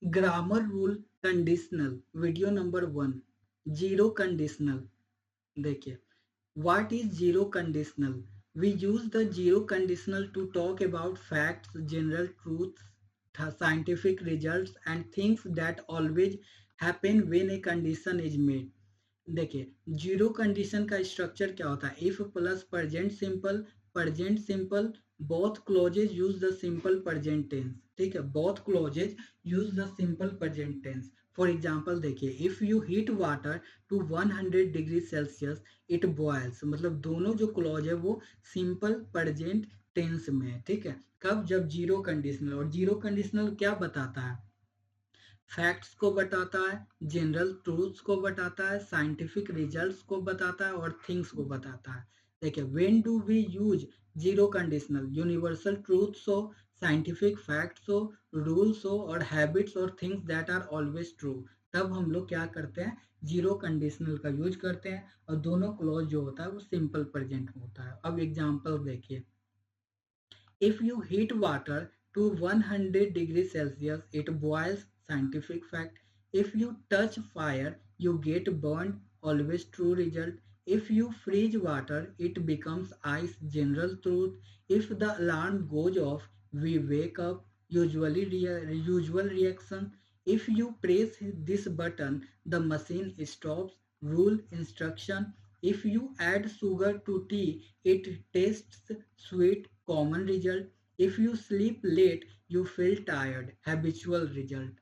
Grammar rule conditional video number 1। Zero conditional देखिए, what is zero conditional? We use the zero conditional to talk about facts, general truths, scientific results and things that always happen when a condition is made. देखिए zero condition का structure क्या होता है, if plus present simple both clauses use the simple present tense. ठीक है, both clauses use the simple present tense. For example देखिए, if you heat water to 100 degree Celsius it boils, मतलब दोनों जो क्लॉज है वो सिंपल प्रेजेंट टेंस में है। ठीक है, कब, जब जीरो कंडीशनल। और जीरो कंडीशनल क्या बताता है, फैक्ट्स को बताता है, जनरल ट्रूथ्स को बताता है, साइंटिफिक रिजल्ट्स को बताता है और थिंग्स को बताता है। देखिए, when do we use zero conditional, universal truths हो, साइंटिफिक फैक्ट्स हो, रूल्स हो और हैबिट्स और things that are always true, तब हम लोग क्या करते हैं, जीरो कंडीशनल का यूज करते हैं और दोनों क्लॉज जो होता है वो सिंपल प्रेजेंट होता है। अब एग्जांपल देखिए, if you heat water to 100 degrees Celsius, it boils, scientific fact. If you touch fire, you get burned, always true result. If you freeze water, it becomes ice, general truth. If the alarm goes off, we wake up, usual reaction. If you press this button, the machine stops, rule instruction. If you add sugar to tea, it tastes sweet, common result. If you sleep late, you feel tired, habitual result.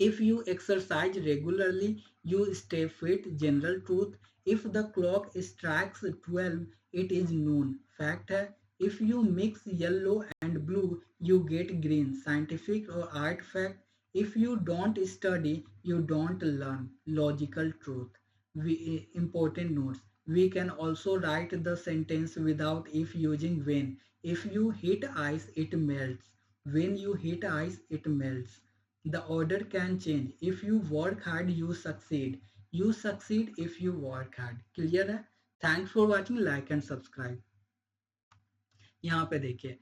If you exercise regularly, you stay fit, general truth. If the clock strikes 12, it is noon, fact है. If you mix yellow and blue, you get green, scientific or art fact. If you don't study, you don't learn, logical truth. Important notes. We can also write the sentence without if using when. If you hit ice, it melts. When you hit ice, it melts. The order can change. If you work hard, you succeed. You succeed if you work hard. Clear है? Thanks for watching. Like and subscribe. यहाँ पे देखिए,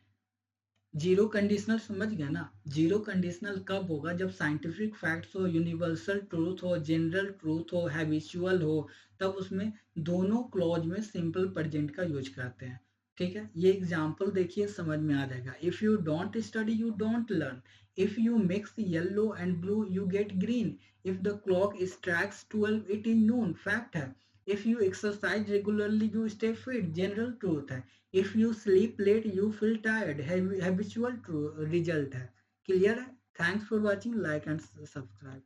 zero conditional समझ गया ना। Zero conditional कब होगा, जब साइंटिफिक फैक्ट्स हो, यूनिवर्सल ट्रूथ हो, जनरल ट्रूथ हो, हैबिचुअल हो, तब उसमें दोनों क्लॉज में सिंपल प्रेजेंट का यूज करते हैं। ठीक है, ये एग्जांपल देखिए, समझ में आ जाएगा। If you don't study you don't learn, if you mix yellow and blue you get green, if the clock strikes 12 it is noon, fact है। If you exercise regularly you stay fit, general truth है। If you sleep late, you feel tired, habitual true result है। Clear है? Thanks for watching, like and subscribe.